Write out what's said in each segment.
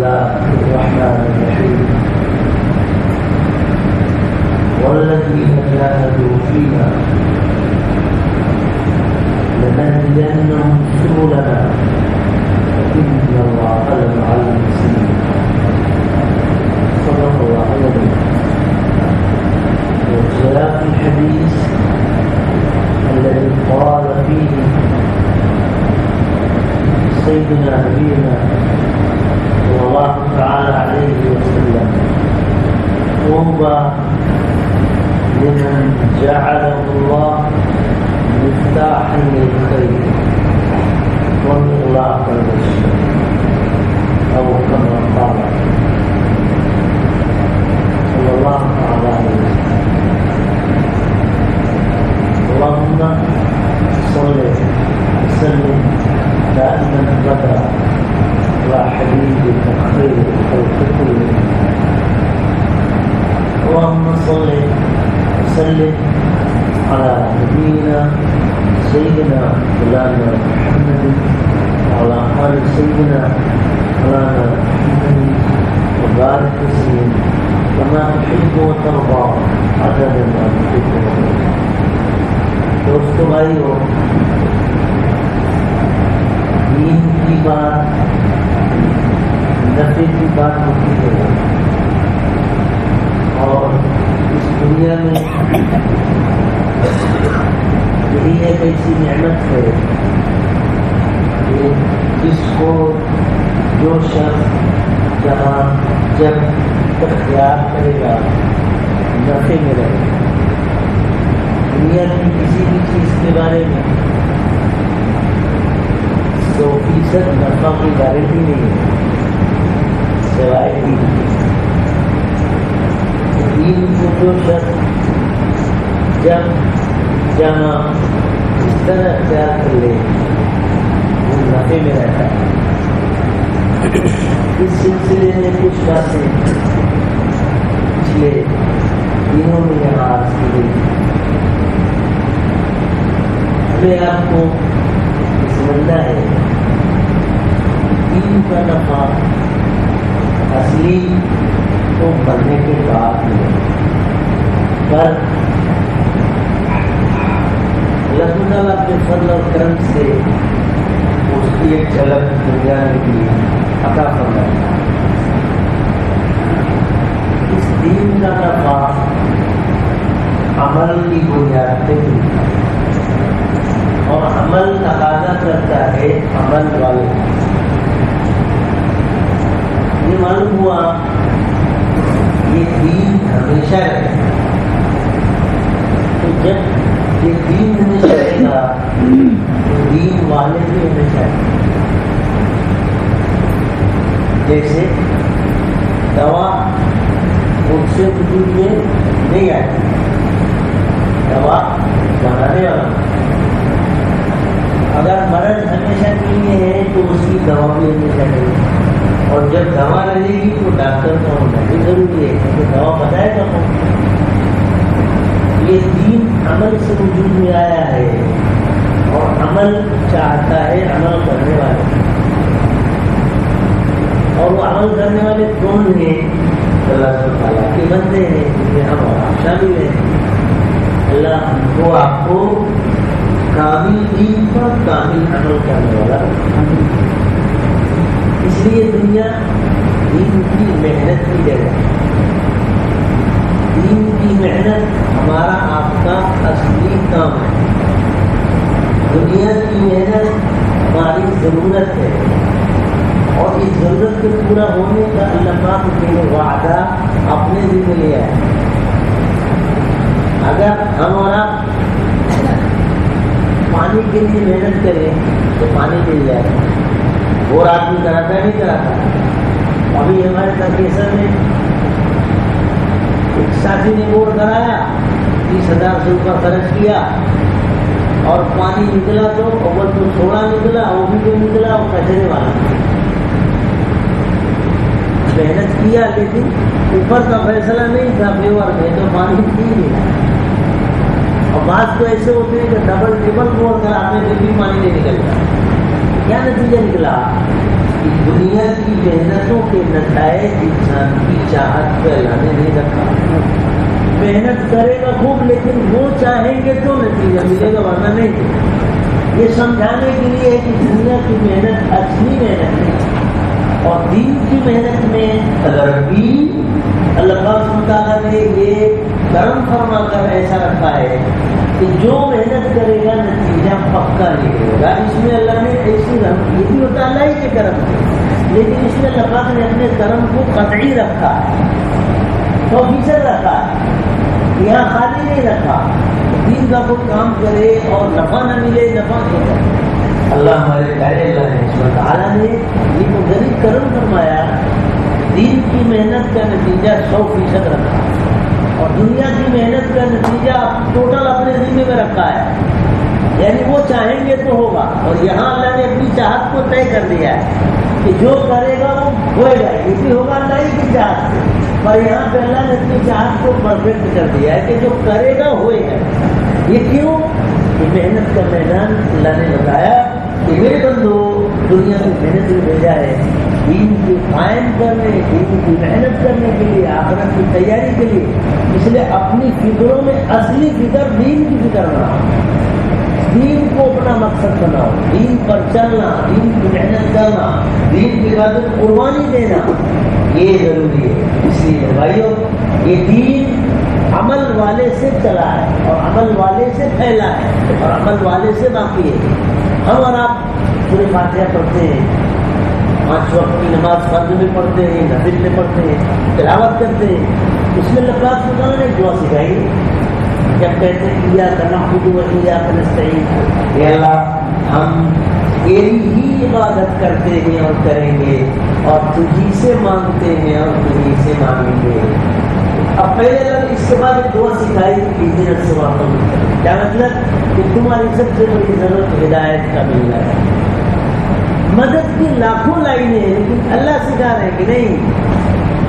الله الرحمن الرحيم والذين جاهدوا فينا لنهدينهم سبلنا إن الله لمع المحسنين صدق الله العظيم. وجاء في الحديث الذي قال فيه سيدنا نبينا صلى الله تعالى عليه وسلم طوبى لمن جعله الله مفتاحا للخير ومغلاقا للشر أو كما قال صلى الله تعالى عليه وسلم. اللهم صل وسلم دائما ابدا على حبيبك خير الخلق كلهم. اللهم صل وسلم على نبينا سيدنا مولانا محمد وعلى آل سيدنا مولانا محمد وبارك وسلم كما تحب وترضى عدد ما تحب وترضى. دوستو بھائیو، دین کی بات نفع کی بات ہوتی ہے اور اس دنیا میں یہی ایک ایسی نعمت ہے کہ جس کو جو شخص جہاں جب اختیار کرے گا نفع میں رہے گا. دنیا کی کسی بھی چیز کے بارے میں 100% نفع کی گارنٹی نہیں ہے سوائے دین کو جو شخص جب جہاں اس طرح اختیار کر لے وہ نفع میں رہتا ہے. اس سلسلے میں کچھ باتیں پچھلے دنوں میں یہاں عرض کی گئی. ہمیں آپ کو سمجھنا ہے دین کا نفع اصلی تو بننے کے بعد میں پر اللہ تعالیٰ کے فضل اور کرم سے اس کی ایک جھلک دنیا میں بھی عطا فرمائی. اس دین کا نفع عمل کی بنیاد پہ اور عمل تقاضا کرتا ہے عمل والے. یہ معلوم ہوا یہ دین ہمیشہ رہے. تو جب یہ دین ہمیشہ رہے گا تو دین والے بھی ہمیشہ رہے. جیسے دوا خود سے وجود میں نہیں آتی، دوا بنانے والا. اگر مرض ہمیشہ کے لیے ہے تو اس کی دوا بھی ہمیشہ رہے گی. اور جب دوا لگے گی تو ڈاکٹر کا ہونا بھی ضروری ہے کیونکہ دوا بتائے گا. یہ دین عمل سے وجود میں آیا ہے اور عمل چاہتا ہے عمل کرنے والے. اور وہ عمل کرنے والے کون ہیں؟ اللہ تعالیٰ کے بندے ہیں جن میں ہم اور آپ شامل ہیں. اللہ کو آپ کو کامل دین پر کامل عمل کرنے والا. اس لیے دنیا دین کی محنت کی جگہ. دین کی محنت ہمارا آپ کا اصلی کام ہے. دنیا کی محنت ہماری ضرورت ہے اور اس ضرورت کے پورا ہونے کا اللہ پاک نے وعدہ اپنے ذمہ لیا ہے. اگر ہم اور آپ پانی کے لیے محنت کریں تو پانی مل جائے گا. اور آدمی کراتا نہیں کراتا. ابھی ہمارے ترکیسر میں ایک ساتھی نے بور کرایا، 30,000 روپیہ خرچ کیا اور پانی نکلا تو اول تو تھوڑا نکلا، وہ بھی جو نکلا وہ کچرے والا. محنت کیا لیکن اوپر کا فیصلہ نہیں تھا فیور میں تو پانی پی نہیں. اور بعض تو ایسے ہوتے ہیں کہ ڈبل ٹربل بور کرانے سے بھی پانی نہیں نکلتا. کیا نتیجہ نکلا کہ دنیا کی محنتوں کے نتائج انسان کی چاہت پہ اللہ نے نہیں رکھا. محنت کرے گا خوب لیکن وہ چاہیں گے تو نتیجہ ملے گا ورنہ نہیں. یہ سمجھانے کے لیے کہ دنیا کی محنت اصلی محنت ہے اور دین کی محنت میں اگر بھی اللہ تعالیٰ نے یہ کرم فرما کر ایسا رکھا ہے کہ جو محنت کرے گا نتیجہ پکا نکلے گا. اس میں اللہ نے ایسی رحم یہ بھی ہوتا اللہ ہی کے کرم سے، لیکن اس میں اللہ نے اپنے کرم کو قطعی رکھا ہے، 100% رکھا ہے، یہاں خالی نہیں رکھا. دین کا کوئی کام کرے اور نفع نہ ملے، نفع نہیں کرے. اللہ ہمارے پیارے اللہ نے سبحانہ تعالیٰ نے یہ تو غریب کرم فرمایا، دین کی محنت کا نتیجہ 100% رکھا اور دنیا کی محنت کا نتیجہ ٹوٹل اپنے ذمہ میں رکھا ہے. یعنی وہ چاہیں گے تو ہوگا، اور یہاں اللہ نے اپنی چاہت کو طے کر دیا ہے کہ جو کرے گا وہ ہوئے گا. یہ بھی ہوگا اللہ ہی کی چاہت سے، پر یہاں پہ اللہ نے اپنی چاہت کو پرفیکٹ کر دیا ہے کہ جو کرے گا ہوئے گا. یہ کیوں؟ کہ محنت کا میدان اللہ نے بتایا کہ میرے بندو دنیا کی محنت میں بھیجا ہے دین کو قائم کرنے، دین کی محنت کرنے کے لیے، آخرت کی تیاری کے لیے. اس لیے اپنی فکروں میں اصلی فکر دین کی فکر بناؤ، دین کو اپنا مقصد بناؤ، دین پر چلنا، دین کی محنت کرنا، دین کی عبادت قربانی دینا، یہ ضروری ہے. اس لیے بھائیو یہ دین عمل والے سے چلا ہے اور عمل والے سے پھیلا ہے اور عمل والے سے باقی ہے. ہم اور آپ پورے فاتحہ پڑھتے ہیں، 5 وقت کی نماز فرض میں پڑھتے ہیں، نفل میں پڑھتے ہیں، تلاوت کرتے ہیں. اس میں اللہ تعالیٰ نے دعا سکھائی جب کہتے ہیں ایاک نعبد و ایاک نستعین، اے اللہ ہم تیری ہی عبادت کرتے ہیں اور کریں گے اور تجھی سے مانگتے ہیں اور تجھی سے مانگیں گے. اب پہلے اللہ اس کے بعد ایک دعا سکھائی اہدنا الصراط المستقیم. کیا مطلب؟ کہ تمہاری سب سے بڑی ضرورت ہدایت کا ملنا ہے. مدد کی لاکھوں لائنیں ہیں لیکن اللہ سکھا رہے ہیں کہ نہیں،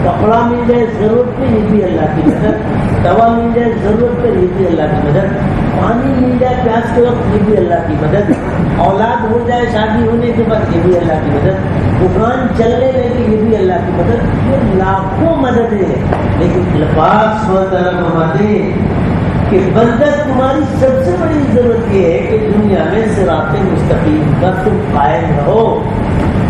کپڑا مل جائے ضرورت پہ یہ بھی اللہ کی مدد، دوا مل جائے ضرورت پہ یہ بھی اللہ کی مدد، پانی مل جائے پیاس کے وقت یہ بھی اللہ کی مدد، اولاد ہو جائے شادی ہونے کے بعد یہ بھی اللہ کی مدد، دکان چلنے لگے یہ بھی اللہ کی مدد. یہ لاکھوں مدد ہے لیکن لباس و طرف فرماتے کہ بندہ تمہاری سب سے بڑی ضرورت یہ ہے کہ دنیا میں صراط مستقیم پر تم قائم رہو،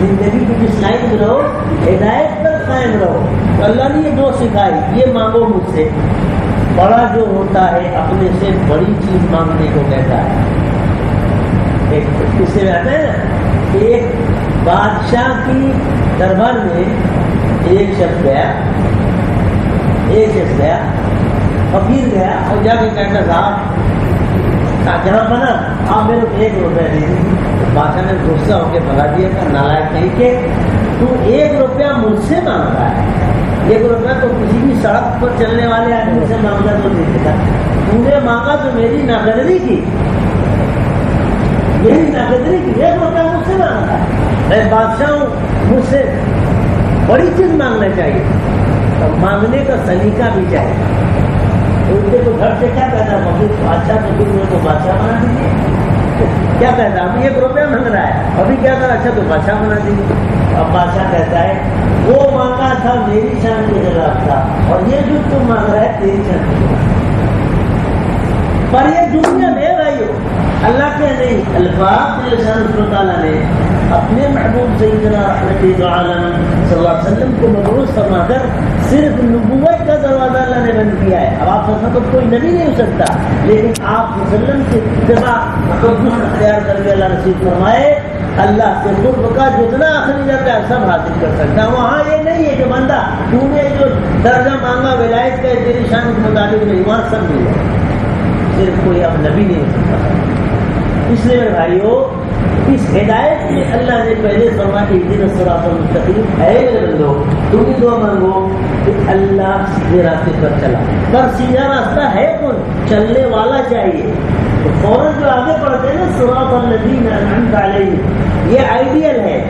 زندگی کی جس لائن میں رہو ہدایت پر قائم رہو. تو اللہ نے یہ دو سکھائی، یہ مانگو مجھ سے. بڑا جو ہوتا ہے اپنے سے بڑی چیز مانگنے کو کہتا ہے. ایک قصے میں آتا ہے نا کہ ایک بادشاہ کی دربار میں ایک شخص گیا فقیر گیا اور جا کے کہتا صاحب جہاں بنا آپ میرے کو 1 روپیہ دے دیجیے. بادشاہ نے غصہ ہو کے بھگا دیا تھا، نالائق نہیں کہ تو 1 روپیہ مجھ سے مانگ رہا ہے. 1 روپیہ تو کسی بھی سڑک پر چلنے والے آدمی سے مانگا تو دے دیتا، تو نے مانگا تو میری ناقدری کی، میری ناقدری کی. 1 روپیہ مجھ سے مانگا ہے، میں بادشاہ ہوں، مجھ سے بڑی چیز مانگنا چاہیے اور مانگنے کا سلیقہ بھی چاہیے. ان کے تو گھر سے کیا کہتا ہے اچھا تو پھر میرے کو بادشاہ بنا دیجیے. کیا کہتا ابھی 1 روپیہ مانگ رہا ہے، ابھی کیا کہا اچھا تو بادشاہ بنا دیجیے. اب بادشاہ کہتا ہے وہ مانگا تھا میری شان کے خلاف تھا اور یہ جو تم مانگ رہا ہے تیری شان کے خلاف. پر یہ دنیا میں بھائیو اللہ کے نہیں، الفاظ اللہ تعالیٰ نے اپنے محبوب سیدنا رحمت عالم صلی اللہ علیہ وسلم کو مبعوث فرما کر صرف نبوت کا دروازہ اللہ نے بند کیا ہے. اب آپ کو کوئی نبی نہیں ہو سکتا لیکن آپ وسلم سے اتباع اختیار کر کے اللہ نصیب فرمائے. اللہ سے قرب کا جتنا آخری جاتا ہے سب حاصل کر سکتا ہے. وہاں یہ نہیں ہے کہ بندہ تو نے جو درجہ مانگا ولایت کا تیری شان کے مطابق نہیں، وہاں سب مل جائے. صرف کوئی اب نبی نہیں ہو سکتا. اس لیے بھائیو اس ہدایت میں اللہ نے پہلے فرمایا اہدنا الصراط المستقیم، ہے میرے بندو تم بھی دعا مانگو کہ اللہ سیدھے راستے پر چلا. پر سیدھا راستہ ہے کون؟ چلنے والا چاہیے. تو فوراً جو آگے پڑھتے ہیں نا صراط الذین انعمت علیہم، یہ آئیڈیل ہے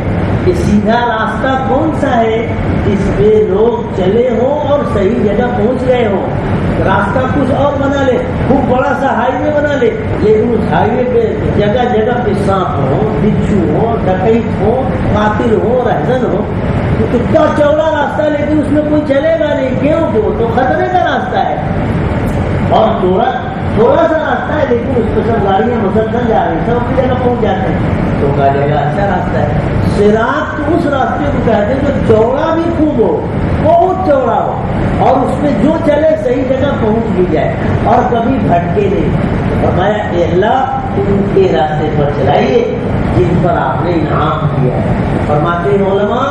کہ سیدھا راستہ کون سا ہے جس پہ لوگ چلے ہوں اور صحیح جگہ پہنچ گئے ہوں. راستہ کچھ اور بنا لے، خوب بڑا سا ہائی وے بنا لے، لیکن اس ہائی وے پہ جگہ جگہ پہ سانپ ہو، بچھو ہو، ڈکیت ہو، قاتل ہو، رہزن ہو، اتنا چوڑا راستہ لیکن اس میں کوئی چلے گا نہیں، کیوں کہ وہ تو خطرے کا راستہ ہے، اور تھوڑا سا راستہ ہے لیکن اس پہ سب گاڑیاں مسلسل جا رہی ہیں، سب اپنی جگہ پہنچ جاتے ہیں، تو کہا جائے گا اچھا راستہ ہے۔ صراط تو اس راستے کو کہتے ہیں جو چوڑا بھی خوب ہو، بہت چوڑا ہو، اور اس میں جو چلے صحیح جگہ پہنچ بھی جائے اور کبھی بھٹکے نہیں۔ فرمایا اے اللہ ان کے راستے پر چلائیے جن پر آپ نے انعام کیا ہے۔ فرماتے ہیں علماء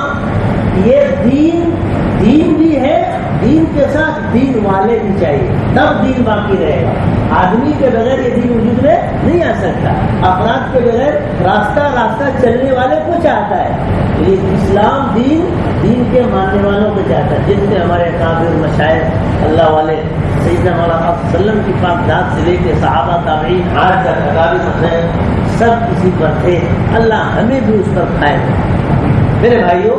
یہ دین بھی ہے، دین کے ساتھ دین والے بھی چاہیے، تب دین باقی رہے گا۔ آدمی کے بغیر یہ دین وجود میں نہیں آ سکتا، افراد کے بغیر راستہ چلنے والے کو چاہتا ہے، لیکن اسلام دین کے ماننے والوں کو چاہتا ہے، جن سے ہمارے اکابر مشائخ اللہ والے سیدنا مولانا صلی اللہ علیہ وسلم کی پاک ذات سے لے کے صحابہ تابعین آج تک اکابر مشائخ سب اسی پر تھے، اللہ ہمیں بھی اس پر قائم ہے۔ میرے بھائیوں،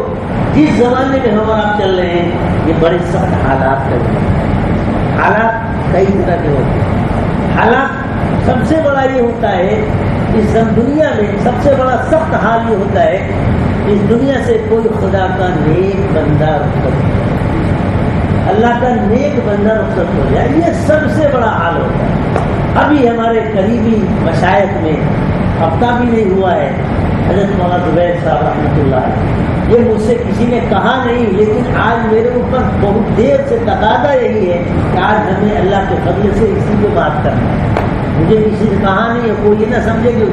جس زمانے میں ہم اور آپ چل رہے ہیں یہ بڑے سخت حالات چل رہے ہیں، حالات کئی طرح کے ہوتے ہیں۔ حالات سب سے بڑا یہ ہوتا ہے اس دنیا میں سب سے بڑا سخت حال یہ ہوتا ہے اس دنیا سے کوئی خدا کا نیک بندہ رخصت ہو جائے، اللہ کا نیک بندہ رخصت ہو جائے، یہ سب سے بڑا حال ہوتا ہے۔ ابھی ہمارے قریبی مشائخ میں ہفتہ بھی نہیں ہوا ہے، حضرت مولانا زبیر صاحب رحمۃ اللہ علیہ، یہ مجھ سے کسی نے کہا نہیں، لیکن آج میرے اوپر بہت دیر سے تقاضا یہی ہے کہ آج ہمیں اللہ کے فضل سے اسی پہ بات کرنا ہے۔ مجھے کسی نے کہا نہیں ہے، کوئی یہ نہ سمجھے کہ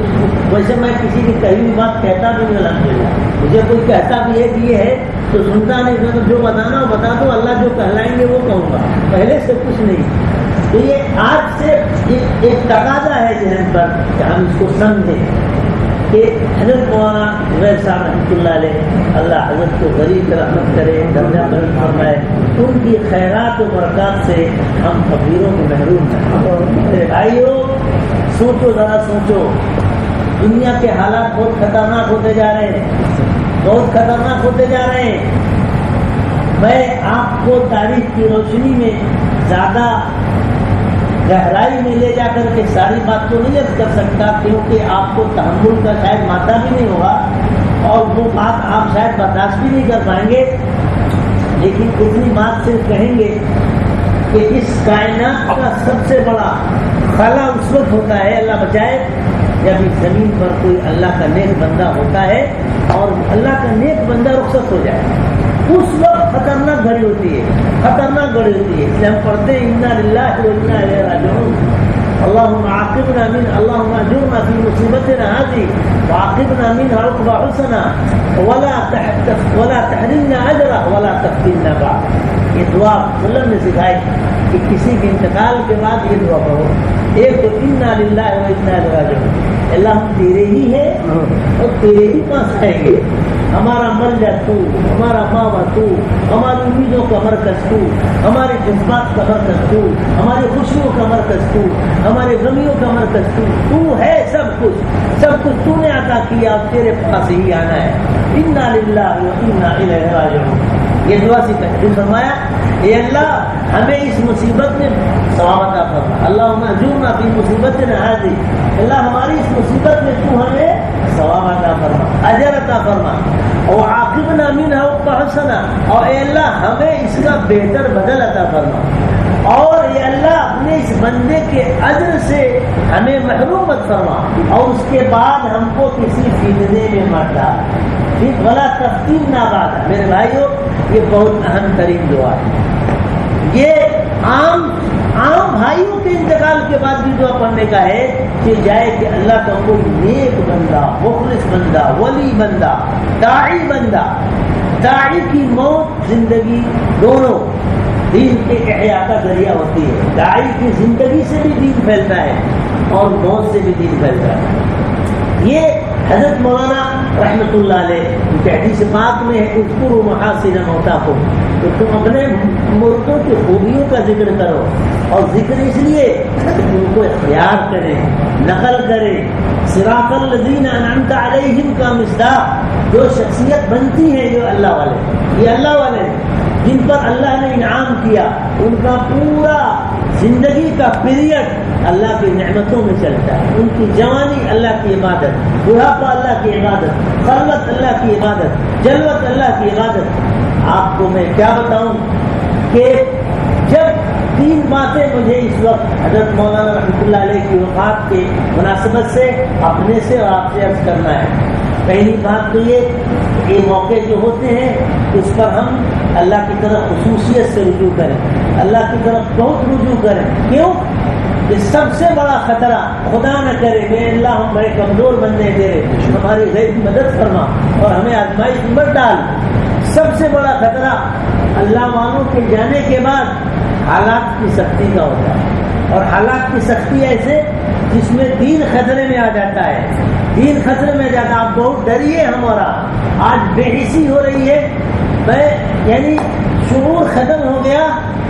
ویسے میں کسی کی کہی ہوئی بات کہتا بھی نہیں، الحمدللہ مجھے کوئی کہتا بھی ہے کہ یہ ہے تو سنتا نہیں، تو جو بتانا وہ بتا دو، اللہ جو کہلائیں گے وہ کہوں گا، پہلے سے کچھ نہیں۔ تو یہ آج سے ایک تقاضا ہے ذہن پر کہ ہم اس کو سمجھیں کہ حضرت مولانا زبیر صاحب رحمۃ اللہ علیہ، اللہ حضرت کو غریب رحمت کرے، درجہ بلند فرمائے، ان کی خیرات و برکات سے ہم فقیروں کو محروم ہیں۔ میرے بھائیوں سوچو، ذرا سوچو، دنیا کے حالات بہت خطرناک ہوتے جا رہے ہیں، بہت خطرناک ہوتے جا رہے ہیں۔ میں آپ کو تاریخ کی روشنی میں زیادہ گہرائی میں لے جا کر کے ساری بات کو نہیں عرض کر سکتا، کیونکہ آپ کو تحمل کا شاید مادہ بھی نہیں ہوگا اور وہ بات آپ شاید برداشت بھی نہیں کر پائیں گے، لیکن اتنی بات صرف کہیں گے کہ اس کائنات کا سب سے بڑا خلا اس وقت ہوتا ہے، اللہ بچائے، جب اس زمین پر کوئی اللہ کا نیک بندہ ہوتا ہے اور اللہ کا نیک بندہ رخصت ہو جائے، اس وقت خطرناک گھڑی ہوتی ہے، خطرناک گھڑی ہوتی ہے۔ اس لیے ہم پڑھتے ہیں انا للہ و انا الیہ راجعون، اللہم عاقبنا من، اللہم اجرنا فی مصیبتنا هذه وعاقبنا منها عقبا حسنا ولا تحرمنا اجرا ولا تفتنا بعد۔ یہ دعا وسلم نے سکھائی کہ کسی کے انتقال کے بعد یہ دعا پڑھو، ایک تو انا للہ و انا الیہ راجعون، اللہ ہم تیرے ہی ہیں اور تیرے ہی پاس آئیں گے، ہمارا مرجع تو، ہمارا ماوا تو، ہماری امیدوں کا مرکز تو، ہمارے جذبات کا مرکز تو، ہماری خوشیوں کا مرکز تو، ہمارے غمیوں کا مرکز تو ہے، سب کچھ تو نے عطا کیا، اب تیرے پاس ہی آنا ہے۔ انا للہ و انا الیہ راجعون، یہ دعا سے فرمایا اے اللہ ہمیں اس مصیبت میں ثواب عطا فرما، اللہم اجرنا فی مصیبتنا هذه، اللہ ہماری اس مصیبت میں تو ہمیں ثواب عطا فرما، اجر عطا فرما، اور عاقبنا منها عقبا حسنا، اور اے اللہ ہمیں اس کا بہتر بدل عطا فرما، اور اے اللہ اپنے اس بندے کے اجر سے ہمیں محروم مت فرما، اور اس کے بعد ہم کو کسی فتنے میں مت ڈال، ولا تفتنا بعد۔ میرے بھائیوں یہ بہت اہم ترین دعا ہے، یہ عام بھائیوں کے انتقال کے بعد بھی دعا پڑھنے کا ہے کہ جائے کہ اللہ کا کوئی نیک بندہ، مخلص بندہ، ولی بندہ، داعی بندہ، داعی کی موت زندگی دونوں دین کے احیاء کا ذریعہ ہوتی ہے، داعی کی زندگی سے بھی دین پھیلتا ہے اور موت سے بھی دین پھیلتا ہے۔ یہ حضرت مولانا رحمۃ اللہ علیہ کی حدیث پاک میں ہے اذکروا محاسن موتاکم، تو تم اپنے مردوں کی خوبیوں کا ذکر کرو، اور ذکر اس لیے کہ ان کو اختیار کریں، نقل کریں، صراط الذین انعمت علیہم کا مصداق، جو شخصیت بنتی ہے جو اللہ والے، یہ اللہ والے جن پر اللہ نے انعام کیا، ان کا پورا زندگی کا پیریڈ اللہ کی نعمتوں میں چلتا ہے. ان کی جوانی اللہ کی عبادت، بڑھاپا اللہ کی عبادت، خلوت اللہ کی عبادت، جلوت اللہ کی عبادت. آپ کو میں کیا بتاؤں کہ جب 3 باتیں مجھے اس وقت حضرت مولانا رحمۃ اللہ علیہ کی وفات کے مناسبت سے اپنے سے اور آپ سے عرض کرنا ہے. پہلی بات تو یہ موقع جو ہوتے ہیں اس پر ہم اللہ کی طرف خصوصیت سے رجوع کریں، اللہ کی طرف بہت رجوع کریں. کیوں؟ کہ سب سے بڑا خطرہ، خدا نہ کرے میں اللہ ہم بڑے کمزور بننے دے رہے، ہماری غیر کی مدد فرما اور ہمیں آزمائش میں ڈال. سب سے بڑا خطرہ اللہ والوں کے جانے کے بعد حالات کی سختی کا ہوتا ہے، اور حالات کی سختی ایسے جس میں دین خطرے میں آ جاتا ہے. دین خطرے میں جاتا ہے. آپ بہت ڈریے. ہمارا آج بے حسی ہو رہی ہے، یعنی شعور ختم ہو گیا.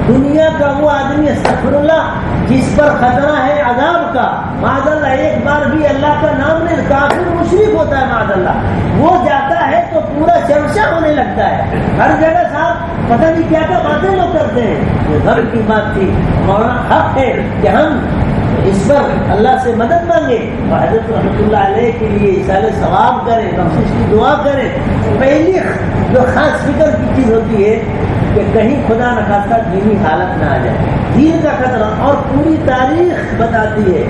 دنیا کا وہ آدمی استغفر اللہ جس پر خطرہ ہے عذاب کا، معاذ اللہ ایک بار بھی اللہ کا نام نہیں، کافر مشرک ہوتا ہے معاذ اللہ، وہ جاتا ہے تو پورا چرچا ہونے لگتا ہے ہر جگہ. صاحب پتہ نہیں کیا کیا باتیں لوگ کرتے ہیں. یہ غرب کی بات تھی. ہمارا حق ہے کہ ہم اس پر اللہ سے مدد مانگے اور حضرت رحمۃ اللہ علیہ کے لیے ایصال ثواب کریں، بخشش کی دعا کریں. پہلی جو خاص فکر کی چیز ہوتی ہے کہ کہیں خدا نخواستہ دینی حالت نہ آ جائے، دین کا خطرہ. اور پوری تاریخ بتاتی ہے.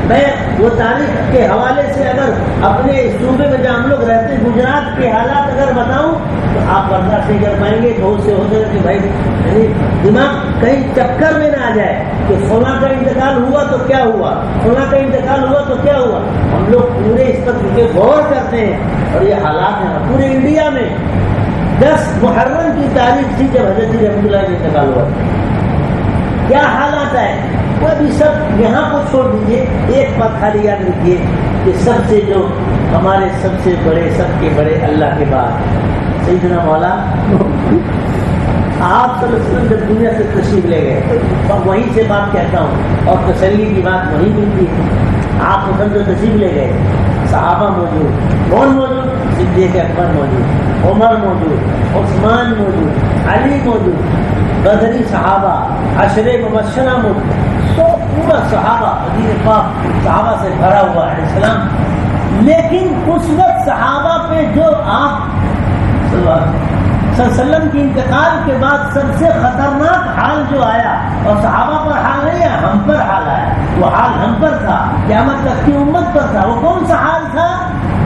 میں وہ تاریخ کے حوالے سے اگر اپنے صوبے میں جہاں ہم لوگ رہتے ہیں گجرات کے حالات اگر بتاؤں تو آپ برداشت نہیں کر پائیں گے. بہت سے ہوتے ہیں کہ بھائی دماغ کہیں چکر میں نہ آ جائے کہ فلاں کا انتقال ہوا تو کیا ہوا، فلاں کا انتقال ہوا تو کیا ہوا. ہم لوگ پورے اس پر غور کرتے ہیں اور یہ حالات ہیں پورے انڈیا میں. 10 محرم کی تاریخ تھی جب حضرت رحمۃ اللہ کا انتقال ہوا. کیا حالات ہے وہ بھی سب یہاں کو چھوڑ دیجیے. ایک بات خالی یاد رکھیے کہ سب سے جو ہمارے سب سے بڑے، سب کے بڑے اللہ کے بعد سیدنا مولا آپ صلی اللہ علیہ وسلم جب دنیا سے تشریف لے گئے اور وہیں سے بات کہتا ہوں اور تسلی کی بات وہیں ملتی ہے. آپ جو تشریف لے گئے صحابہ موجود، کون موجود؟ صدیق اکبر موجود، عمر موجود، عثمان موجود، علی موجود، بدری صحابہ، عشرے مبشرہ موجود، سو پورا صحابہ مدینہ پاک صحابہ سے بھرا ہوا ہے السلام. لیکن اس وقت صحابہ پہ جو آپ صلی اللہ علیہ وسلم کی انتقال کے بعد سب سے خطرناک حال جو آیا، اور صحابہ پر حال نہیں ہے، ہم پر حال آیا. وہ حال ہم پر تھا، قیامت تک کی امت پر تھا. وہ کون سا حال تھا؟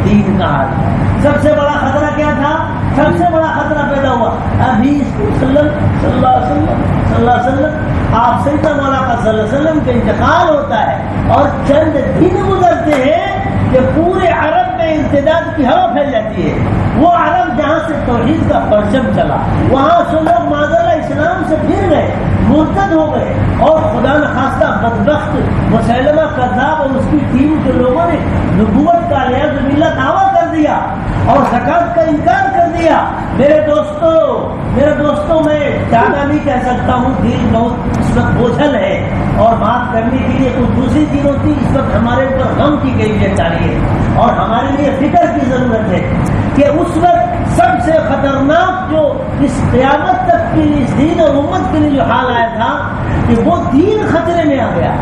دین کا حال. سب سے بڑا خطرہ کیا تھا؟ سب سے بڑا خطرہ پیدا ہوا ابھی صلی اللہ علیہ وسلم آپ سیدنا مولا کا صلی اللہ علیہ وسلم کا انتقال ہوتا ہے اور چند دن گزرتے ہیں کہ پورے عرب میں ارتداد کی ہوا پھیل جاتی ہے. وہ عرب جہاں سے توحید کا پرچم چلا وہاں سے لوگ معذلہ اسلام سے پھر گئے، مرتد ہو گئے، اور خدا نخواستہ بدبخت مسیلمہ کذاب اور اس کی ٹیم کے لوگوں نے نبوت کا علیہ باللہ دعویٰ کر دیا اور زکات کا انکار کر دیا. میرے دوستوں میں زیادہ نہیں کہہ سکتا ہوں، دل بہت اس وقت بوجھل ہے اور بات کرنے کے لیے کچھ دوسری چیز ہوتی. اس وقت ہمارے اوپر غم کی کیفیت چاہیے اور ہمارے لیے فکر کی ضرورت ہے کہ اس وقت سب سے خطرناک جو اس قیامت تک کے لیے اس دین اور امت کے لیے جو حال آیا تھا کہ وہ دین خطرے میں آ گیا.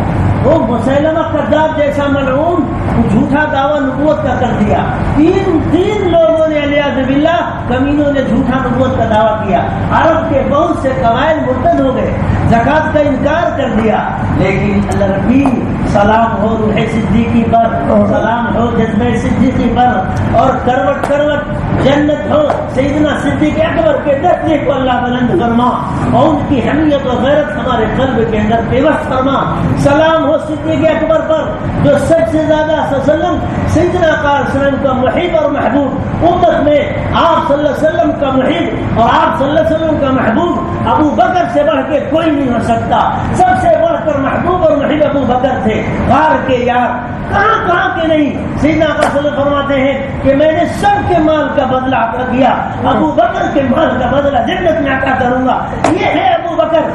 وہ مسیلمہ کذاب جیسا ملعون جھوٹا دعویٰ نبوت کا کر دیا. تین لوگوں نے علیہ باللہ کمینوں نے جھوٹا نبوت کا دعویٰ کیا. عرب کے بہت سے قبائل مرتد ہو گئے، زکات کا انکار کر دیا. لیکن اللہ ربی سلام ہو روح صدیقی پر، سلام ہو جذبہ صدیقی پر، اور کروٹ کروٹ جنت ہو سیدنا صدیق اکبر کے درجے کو اللہ بلند فرما اور ان کی حمیت و غیرت ہمارے قلب کے اندر پیوست فرما. سلام ہو صدیق اکبر پر جو سب سے زیادہ وسلم سیدنا وسلم کا محب اور محبوب، امت میں آپ صلی اللہ علیہ وسلم کا محب اور آپ صلی اللہ علیہ وسلم کا محبوب ابو بکر سے بڑھ کے کوئی نہیں ہو سکتا. سب سے بڑھ کر محبوب اور محب ابو بکر تھے. غار کے یار کہاں کے نہیں. سیدنا صلی اللہ فرماتے ہیں کہ میں نے سب کے مال کا بدلہ عطا کیا، ابو بکر کے مال کا بدلہ جنت میں عطا کروں گا. یہ ہے ابو بکر.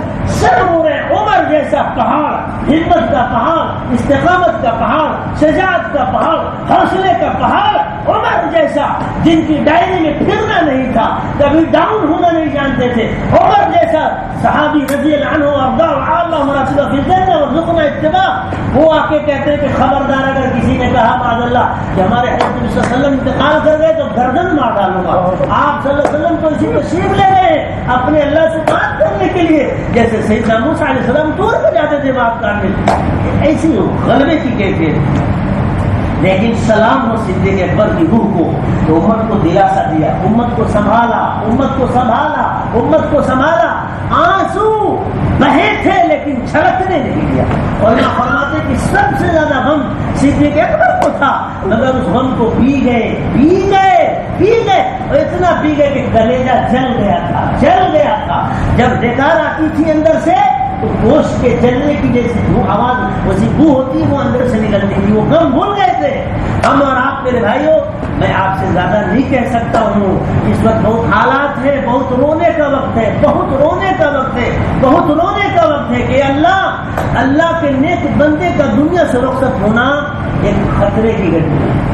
شرم ہو رہے ہیں، عمر جیسا پہاڑ، ہمت کا پہاڑ، استقامت کا پہاڑ، شجاعت کا پہاڑ، حوصلے کا پہاڑ، عمر جیسا جن کی ڈائری میں پھرنا نہیں تھا، کبھی ڈاؤن ہونا نہیں جانتے تھے، عمر جیسا صحابی رضی اللہ عنہ وارضقنا اتباع، وہ آ کے کہتے ہیں کہ خبردار اگر کسی نے کہا معاذ اللہ کہ ہمارے حضرت صلی اللہ علیہ وسلم انتقال کر گئے تو گردن مار ڈالوں گا. آپ صلی اللہ علیہ وسلم تو اسی تشریف لے گئے ہیں اپنے اللہ سے بات کرنے کے لیے، جیسے سیدنا موسیٰ علیہ السلام طور پہ جاتے تھے بات کرنے، ایسی ہو غلبے کی کیفیت. لیکن سلام ہو صدیق اکبر کی روح کو، تو امت کو دلاسا دیا، امت کو سنبھالا، امت کو سنبھالا، امت کو سنبھالا. آنسو بہے تھے لیکن چھلکنے نہیں دیا. اور یہ فرماتے کہ سب سے زیادہ غم صدیق اکبر کو تھا، مگر اس غم کو پی گئے اور اتنا پی گئے کہ کلیجہ جل گیا تھا. جب ڈکار آتی تھی اندر سے تو گوشت کے جلنے کی جیسی آواز، ویسی بو ہوتی وہ اندر سے نکلتی تھی. وہ غم بھول گئے تھے. ہم اور آپ میرے بھائیوں، میں آپ سے زیادہ نہیں کہہ سکتا ہوں، اس وقت بہت حالات ہے، بہت رونے کا وقت ہے، بہت رونے کا وقت ہے کہ اللہ کے نیک بندے کا دنیا سے رخصت ہونا ایک خطرے کی گھٹنا ہے.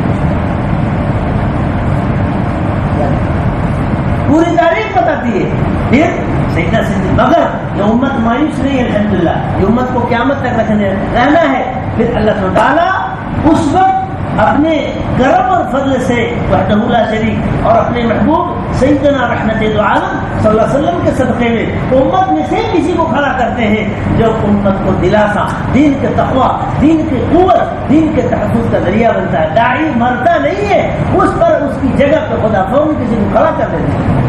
پوری تاریخ بتاتی ہے. پھر سیدنا صدیق، مگر یہ امت مایوس نہیں ہے، الحمدللہ یہ امت کو قیامت تک رہنا ہے. پھر اللہ سبحانہ تعالیٰ اس وقت اپنے کرم اور فضل سے وحدہ لا شریک اور اپنے محبوب سیدنا رحمت دو عالم صلی اللہ علیہ وسلم کے صدقے میں امت میں سے کسی کو کھڑا کرتے ہیں جو امت کو دلاسا، دین کے تقوی، دین کی قوت، دین کے تحفظ کا ذریعہ بنتا ہے. داعی مرتا نہیں ہے، اس پر اس کی جگہ پہ خدا فوراً کسی کو کھڑا کر دیتے ہیں.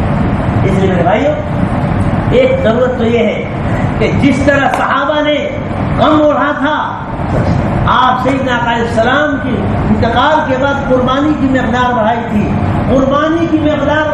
اس لیے میرے بھائیوں، ایک ضرورت تو یہ ہے کہ جس طرح صحابہ نے غم اڑا تھا، آپ سیدنا علیہ السلام کی انتقال کے بعد قربانی کی مقدار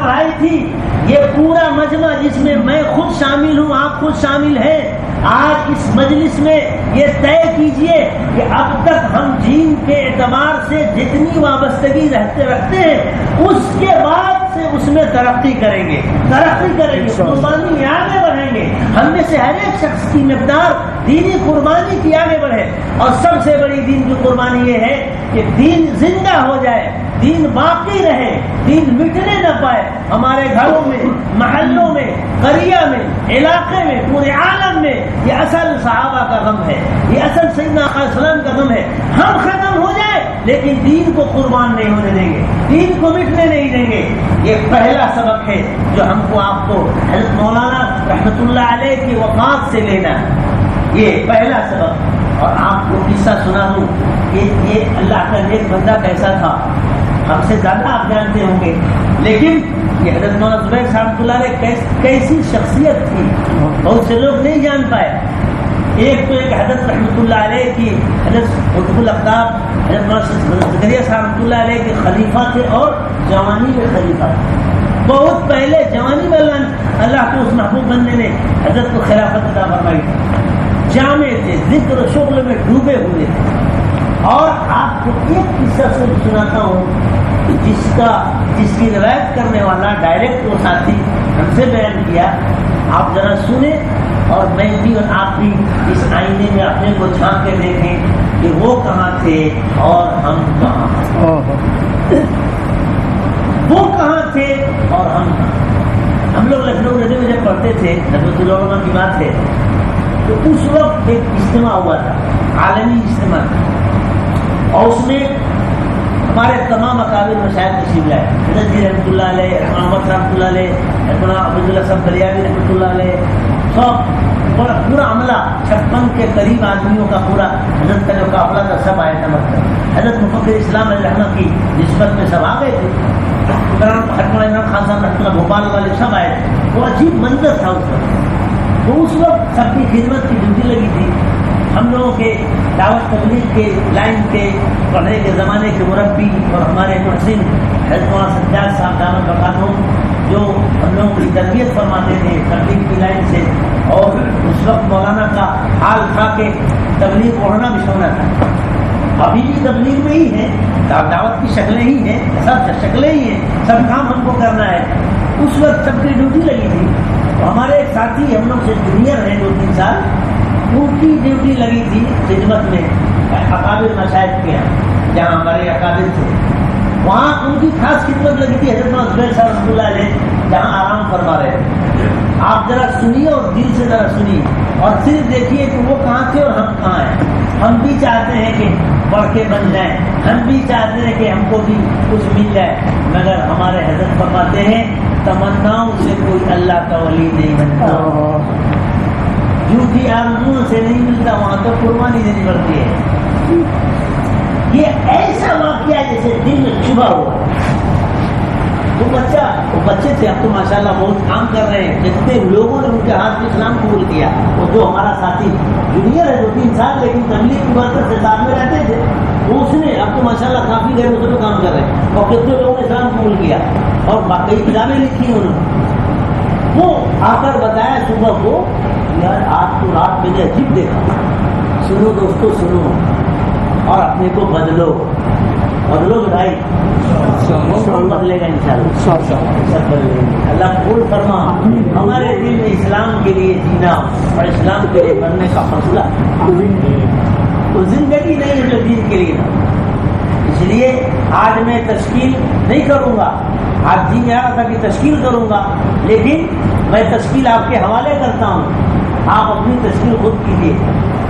بڑھائی تھی. یہ پورا مجمع جس میں میں خود شامل ہوں، آپ خود شامل ہیں، آج اس مجلس میں یہ طے کیجئے کہ اب تک ہم دین کے اعتبار سے جتنی وابستگی رکھتے ہیں اس کے بعد سے اس میں ترقی کریں گے، قربانی آگے بڑھیں گے. ہم میں سے ہر ایک شخص کی مقدار دینی قربانی کی آگے بڑھے. اور سب سے بڑی دین کی قربانی یہ ہے کہ دین زندہ ہو جائے، دین باقی رہے، دین مٹنے نہ پائے. ہمارے گھروں میں، محلوں میں، قریہ میں، علاقے میں، پورے عالم میں یہ اصل صحابہ کا غم ہے، یہ اصل سیدنا علیہ السلام کا غم ہے. ہم ختم ہو جائے لیکن دین کو قربان نہیں ہونے دیں گے، دین کو مٹنے نہیں دیں گے. یہ پہلا سبق ہے جو ہم کو آپ کو حضرت مولانا رحمت اللہ علیہ کی وفات سے لینا ہے، یہ پہلا سبق. اور آپ کو قصہ سنا دوں کہ یہ اللہ کا نیک بندہ کیسا تھا، ہم سے زیادہ آپ جانتے ہوں گے، لیکن یہ حضرت مولانا زبیر رحمۃ اللہ علیہ کیسی شخصیت تھی بہت سے لوگ نہیں جان پائے. ایک تو ایک حضرت رحمۃ اللہ علیہ کی، حضرت قطب الاقطاب حضرت مولانا زکریا صاحب رحمۃ اللہ علیہ کے خلیفہ تھے اور جوانی میں خلیفہ تھے. بہت پہلے جوانی میں اللہ کے اس محبوب بندے نے حضرت کو خلافت عطا فرمائی. جامع تھے، ذکر و شغل میں ڈوبے ہوئے تھے. اور آپ کو ایک قصہ سے سناتا ہوں کہ جس کی روایت کرنے والا ڈائریکٹ وہ ساتھی ہم سے بیان کیا، آپ ذرا سنیں اور میں بھی اور آپ بھی اس آئینے میں اپنے کو جھانک کے دیکھیں کہ وہ کہاں تھے اور ہم کہاں تھے. وہ کہاں تھے اور ہم کہاں. ہم لوگ لکھنؤ ندوہ میں جب پڑھتے تھے، ندوۃ العلماء کی بات ہے، تو اس وقت ایک اجتماع ہوا تھا، عالمی اجتماع تھا، اور اس میں ہمارے تمام اکابر مشائخ تشریف لائے. حضرت جی رحمۃ اللہ علیہ، محمد رحمۃ اللہ علیہ، عبد اللہ صاحب بلیاوی رحمۃ اللہ علیہ، سب پورا عملہ 56 کے قریب آدمیوں کا پورا حضرت کا جو قافلہ تھا سب آیا تھا. مطلب حضرت مفکر اسلام علیہ رحمہ کی نسبت میں سب آ گئے تھے. عمران خان صاحب رحمۃ اللہ بھوپال والے سب آئے تھے. وہ عجیب منظر تھا اس وقت. تو اس وقت سب کی خدمت کی ڈیوٹی لگی تھی. ہم لوگوں کے دعوت تبلیغ کے لائن کے پڑھنے کے زمانے کے مربی اور ہمارے محسن حضرت مولانا سجاد صاحب دامت برکاتہم جو ہم لوگوں کی تربیت فرماتے تھے تبلیغ کی لائن سے. اور اس وقت مولانا کا حال تھا کہ تبلیغ پڑھنا بھی سونا تھا. ابھی بھی تبلیغ میں ہی ہے، دعوت کی شکلیں ہی ہیں، سب شکلیں ہی ہیں، سب کام ہم کو کرنا ہے. اس وقت سب کی ڈیوٹی لگی تھی. ہمارے ایک ساتھی ہم لوگ سے جونیئر ہیں 2-3 سال، ان کی ڈیوٹی لگی تھی خدمت میں اکابر مشائخ کے یہاں، جہاں ہمارے اکابر تھے وہاں ان کی خاص خدمت لگی تھی حضرت زبیر صاحب رحمۃ اللہ علیہ، جہاں آرام فرما رہے تھے۔ آپ ذرا سنیے اور دل سے ذرا سنیے اور صرف دیکھیے کہ وہ کہاں تھے اور ہم کہاں ہیں۔ ہم بھی چاہتے ہیں کہ بڑھ کے بن جائیں، ہم بھی چاہتے ہیں کہ ہم کو بھی کچھ مل جائے، مگر ہمارے حضرت فرماتے ہیں تمناؤں سے کوئی اللہ کا ولی نہیں بنتا، جھوٹی آرزوؤں سے نہیں ملتا، وہاں تو قربانی دینی پڑتی ہے۔ یہ ایسا واقعہ ہے جیسے دل میں چھپا ہوا۔ وہ بچے تھے، اب تو ماشاءاللہ بہت کام کر رہے ہیں، جتنے لوگوں نے ان کے ہاتھ میں اسلام قبول کیا۔ وہ جو ہمارا ساتھی جونیئر ہے 2-3 سال، لیکن تبلیغ کی برکت سے ساتھ میں رہتے تھے، وہ اس نے اب تو ماشاءاللہ کافی دیر اس میں کام کر رہے ہیں اور کتنے لوگوں نے اسلام قبول کیا اور باقی کتابیں لکھی انہوں نے۔ وہ آ کر بتایا صبح کو، یار آج تو رات میں نے عجیب دیکھا۔ سنو دوستو سنو، اور اپنے کو بدلو بھائی، بدلے گا انشاءاللہ، سب بدلیں گے۔ اللہ قبول فرما ہمارے دل میں اسلام کے لیے جینا اور اسلام کے لیے مرنے کا فیصلہ، تو زندگی نہیں ہے دین کے لیے۔ اس لیے آج میں تشکیل نہیں کروں گا، آج جی میں آ رہا تھا کہ تشکیل کروں گا، لیکن میں تشکیل آپ کے حوالے کرتا ہوں، آپ اپنی تشکیل خود کیجیے۔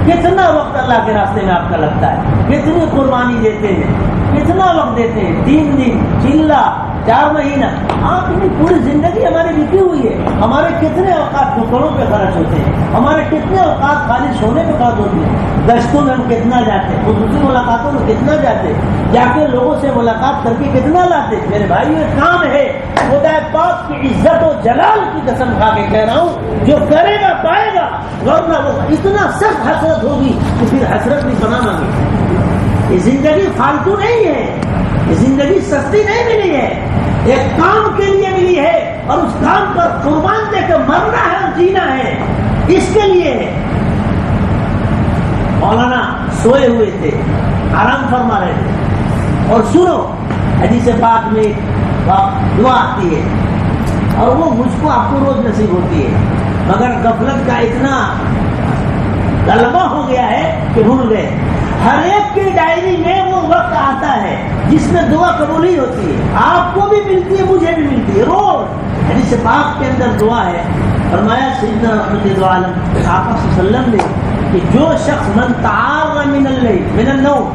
کتنا وقت اللہ کے راستے میں آپ کا لگتا ہے، کتنی قربانی دیتے ہیں، کتنا وقت دیتے ہیں، 3 دن، چلا 4 مہینہ، آپ کی پوری زندگی ہماری بکی ہوئی ہے۔ ہمارے کتنے اوقات ٹکڑوں پہ خرچ ہوتے ہیں، ہمارے کتنے اوقات خالی سونے پہ خرچ ہوتے ہیں، گشتوں میں ہم کتنا جاتے ہیں، خصوصی ملاقاتوں میں کتنا جاتے ہیں، جا کے لوگوں سے ملاقات کر کے کتنا لاتے ہیں۔ میرے بھائی یہ کام ہے، خدا پاک کی عزت و جلال کی قسم کھا کے کہہ رہا ہوں، جو کرے گا پائے گا، ورنہ وہ اتنا سخت حسرت ہوگی کہ پھر حسرت بھی بنا مانگے۔ یہ زندگی فالتو نہیں ہے، یہ زندگی سستی نہیں ملی ہے، ایک کام کے لیے ملی ہے اور اس کام پر قربان دے کے مرنا ہے اور جینا ہے، اس کے لیے ہے۔ مولانا سوئے ہوئے تھے، آرام فرما رہے تھے، اور سنو حدیث پاک میں دعا آتی ہے اور وہ مجھ کو آپ کو روز نصیب ہوتی ہے، مگر غفلت کا اتنا غلبہ ہو گیا ہے کہ بھول گئے۔ ہر ایک کی ڈائری میں وہ وقت آتا ہے جس میں دعا قبول ہی ہوتی ہے، آپ کو بھی ملتی ہے، مجھے بھی ملتی ہے روز۔ حدیث پاک کے اندر دعا ہے، فرمایا سیدنا رحمت عالم آقا صلی اللہ علیہ وسلم نے کہ جو شخص من تعار من اللیل من النوم،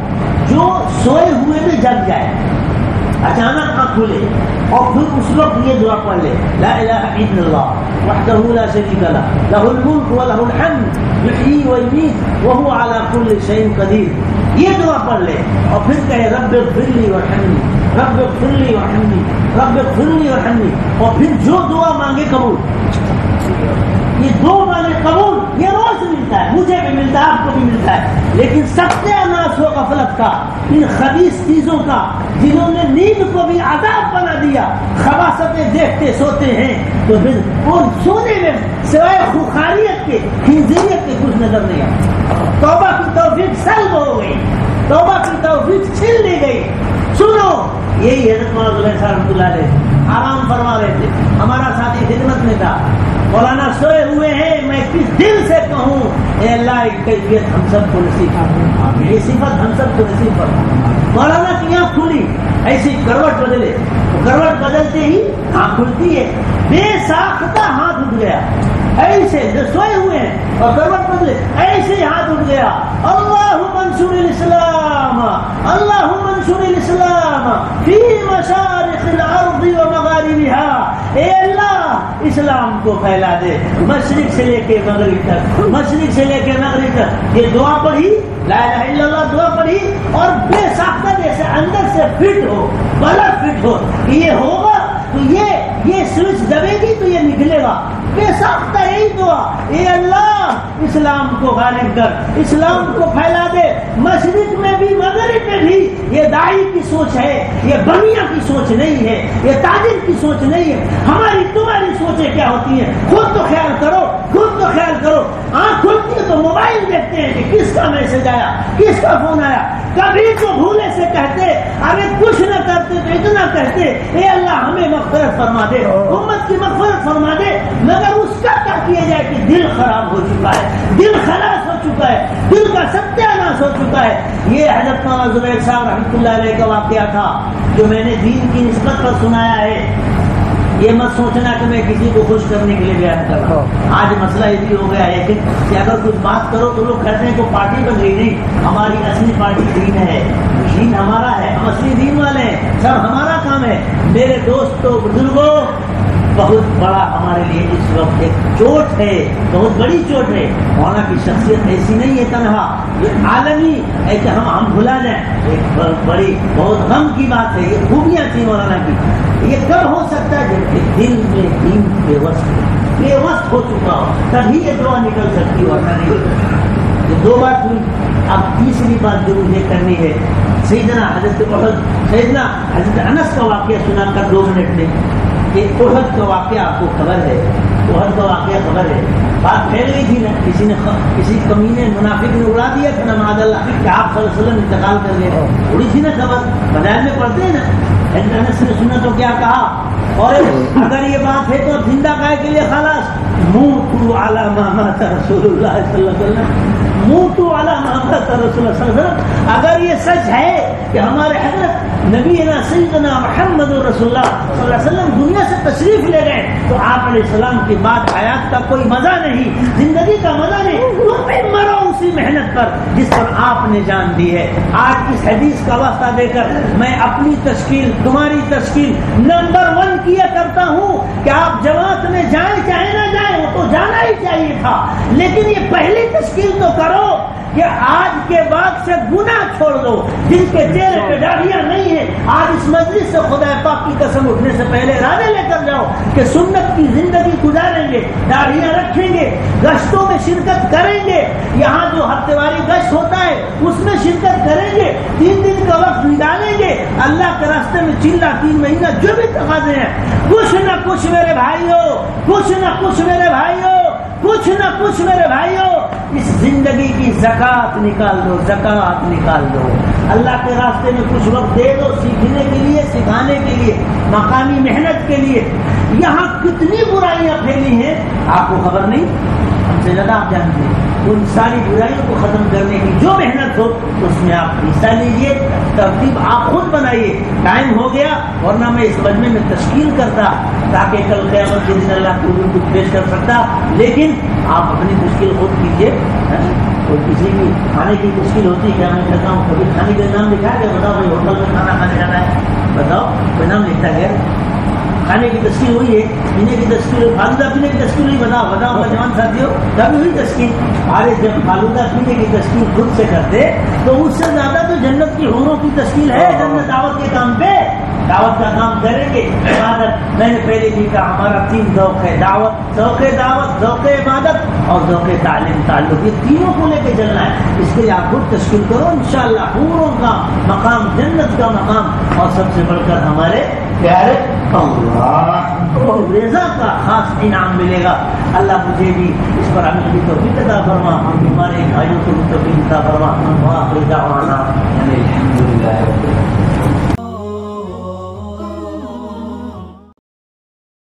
جو سوئے ہوئے میں جگ جائے، اچانک آنکھ کھلے اور پھر اس وقت یہ دعا پڑھ لے، لا الہ الا اللہ وحدہ لا شریک لہ لہ الملک و لہ الحمد یحیی و یمیت وہو علی کل شیء قدیر، یہ دعا پڑھ لے اور پھر کہے رب اغفر لی وارحمنی، رب اغفر لی وارحمنی، رب اغفر لی وارحمنی، اور پھر جو دعا مانگے قبول۔ یہ 2 مانگے قبول، یہ روز ملتا ہے، مجھے بھی ملتا ہے، آپ کو بھی ملتا ہے، لیکن سب سے اناس و غفلت کا، ان خبیث چیزوں کا، جنہوں نے نیند کو بھی عذاب بنا دیا، خباثتیں دیکھتے سوتے ہیں تو پھر ان سونے میں سوائے خوخاریت کے، خنزیریت کے کچھ نظر نہیں آتا۔ توبہ کی توفیق سلب ہو گئی، توبہ کی توفیق چھین لی گئی۔ سنو، یہی حضرت مولانا زبیر صاحب رحمۃ اللہ علیہ آرام فرما رہے تھے، ہمارا ساتھی خدمت میں تھا، مولانا سوئے ہوئے ہیں، میں کس دل سے کہوں اے اللہ ایک کیفیت ہم سب کو نصیب فرما، یہ صفت ہم سب کو نصیب فرما۔ مولانا کی آنکھ کھلی، ایسی کروٹ بدلے، کروٹ بدلتے ہی آنکھ کھلتی ہے، بے ساختہ ہاتھ اٹھ گیا، ایسے جو سوئے ہوئے ہیں اور کروٹ بدلے ایسے ہاتھ اٹھ گیا، اللہم انصر الاسلام، اللہم انصر الاسلام فی مشارق الارض و مغاربها، اے اللہ اسلام کو پھیلا دے مشرق سے لے کے مغرب تک، مشرق سے لے کے مغرب تک۔ یہ دعا پڑھی، لا الہ الا اللہ دعا پڑھی، اور بے ساختہ جیسے اندر سے فٹ ہو، بلب فٹ ہو، یہ ہوگا تو یہ سوئچ دبے گی تو یہ نکلے گا، بے ساختہ یہی دعا، اے اللہ اسلام کو غالب کر، اسلام کو پھیلا دے مشرق میں بھی مغرب میں بھی۔ یہ داعی کی سوچ ہے، یہ بنیا کی سوچ نہیں ہے، یہ تاجر کی سوچ نہیں ہے، ہماری تمہاری سوچیں کیا ہوتی ہیں؟ خود تو خیال کرو، خود تو خیال کرو۔ آنکھ کھلتی ہے تو موبائل دیکھتے ہیں کہ کس کا میسج آیا، کس کا فون آیا، کبھی تو بھولے سے کہتے ارے کچھ نہ کرتے تو اتنا کہتے اے اللہ ہمیں مغفرت فرما دے، امت کی مغفرت فرما دے، مگر اس کا دل خراب ہو چکا ہے، دل خلاص ہو چکا ہے، دل کا ستیاناش ہو چکا ہے۔ یہ حضرت مولانا زبیر صاحب رحمۃ اللہ علیہ کا واقعہ تھا جو میں نے دین کی نسبت پر سنایا ہے۔ یہ مت سوچنا کہ میں کسی کو خوش کرنے کے لیے بیان کر رہا ہوں۔ آج مسئلہ یہ بھی ہو گیا ہے کہ اگر کچھ بات کرو تو لوگ کہتے ہیں کہ پارٹی بن گئی۔ نہیں، ہماری اصلی پارٹی دین ہے، دین ہمارا ہے، ہم اصلی دین والے ہیں، سب ہمارا کام ہے۔ میرے دوستوں، بزرگوں، بہت بڑا ہمارے لیے اس وقت ایک چوٹ ہے، بہت بڑی چوٹ ہے۔ مولانا کی شخصیت ایسی نہیں ہے تنہا، یہ عالمی ہے کہ ہم بھلا جائیں، ایک بڑی بہت غم کی بات ہے۔ یہ خوبیاں تھیں مولانا کی۔ یہ کب ہو سکتا ہے جب کہ دل میں دین بے وسط ہو چکا ہو، تبھی یہ دعا نکل سکتی، ورنہ نہیں۔ یہ دو بات ہوئی۔ اب تیسری بات جو مجھے کرنی ہے، سیدنا حضرت انس کا واقعہ سنا کر 2 منٹ میں۔ یہ احد کا واقعہ آپ کو خبر ہے، احد کا واقعہ خبر ہے۔ بات پھیل گئی تھی نا، کسی کمینے منافق نے اڑا دیا تھا نا معاذ اللہ کہ آپ صلی اللہ علیہ وسلم انتقال کر گئے، اڑی تھی نا خبر، بدائل میں پڑھتے ہیں نا۔ انس نے سنا تو کیا کہا، اور اگر یہ بات ہے تو زندہ گائے کے لیے خلاص، موتوا علی ما مات رسول اللہ صلی اللہ علیہ وسلم، موتوا علی ما مات رسول اللہ صلی اللہ علیہ وسلم۔ اگر یہ سچ ہے کہ ہمارے حضرت نبینا سیدنا محمد رسول اللہ صلی اللہ علیہ وسلم دنیا سے تشریف لے گئے تو آپ علیہ السلام کی بات حیات کا کوئی مزہ نہیں، زندگی کا مزہ نہیں، تم بھی مرو اسی محنت پر جس پر آپ نے جان دی ہے۔ آج اس حدیث کا واسطہ دے کر میں اپنی تشکیل، تمہاری تشکیل نمبر 1 کیا کرتا ہوں کہ آپ جماعت میں جائیں چاہے نہ جائیں، وہ تو جانا ہی چاہیے تھا، لیکن یہ پہلی تشکیل تو کرو کہ آج کے بعد سے گناہ چھوڑ دو۔ جن کے چہرے پہ داڑھیاں نہیں ہیں، آج اس مجلس سے خدا پاک کی قسم اٹھنے سے پہلے ارادے لے کر جاؤ کہ سنت کی زندگی گزاریں گے، داڑھیاں رکھیں گے، گشتوں میں شرکت کریں گے، یہاں جو ہفتے واری گشت ہوتا ہے اس میں شرکت کریں گے، 3 دن کا وقت نکالیں گے اللہ کے راستے میں، 3 مہینہ جو بھی تقاضے ہیں، کچھ نہ کچھ میرے بھائیوں، کچھ نہ کچھ میرے بھائیوں، کچھ نہ کچھ میرے بھائیوں، اس زندگی کی زکات نکال دو، زکات نکال دو۔ اللہ کے راستے میں کچھ وقت دے دو، سیکھنے کے لیے، سکھانے کے لیے، مقامی محنت کے لیے۔ یہاں کتنی برائیاں پھیلی ہیں آپ کو خبر نہیں، ہم سے زیادہ آپ جانتے ہیں۔ ان ساری برائیوں کو ختم کرنے کی جو محنت ہو اس میں آپ حصہ لیجیے، ترتیب آپ خود بنائیے۔ ٹائم ہو گیا، ورنہ میں اس مجمع میں تشکیل کرتا تاکہ کل قیامت کے دن اللہ کو کچھ پیش کر سکتا، لیکن آپ اپنی مشکل خود کیجیے۔ اور کسی کی کھانے کی مشکل ہوتی ہے، کیا میں کہتا ہوں کبھی کھانے کا نام لکھا گیا؟ بتاؤ بھائی، ہوٹل میں کھانا کھانے جانا ہے، بتاؤ کوئی نام لکھا گیا؟ کھانے کی تشکیل ہوئی ہے، پینے کی تشکیل ہوئی، فالودہ پینے کی تشکیل ہوئی، بتاؤ نوجوان ساتھیوں، کبھی ہوئی تشکیل؟ ارے جب فالودہ پینے کی تشکیل خود سے کرتے تو اس سے زیادہ تو جنت کی حوروں کی تشکیل ہے۔ جنت دعوت کے کام پہ، دعوت کا کام کریں گے، عبادت۔ میں نے پہلے بھی کہا ہمارا 3 ذوق ہے، دعوت، ذوق دعوت، ذوق عبادت اور ذوق تعلیم تعلق، یہ تینوں کو لے کے چلنا ہے۔ اس کے لیے آپ خود تشکیل کرو، انشاءاللہ حوروں کا مقام، جنت کا مقام، اور سب سے بڑھ کر ہمارے پیارے اللہ اور رضا کا خاص انعام ملے گا۔ اللہ مجھے بھی اس پر عمل کی توفیق عطا فرما، ہمارے بھائیوں کو بھی توفیق عطا فرما۔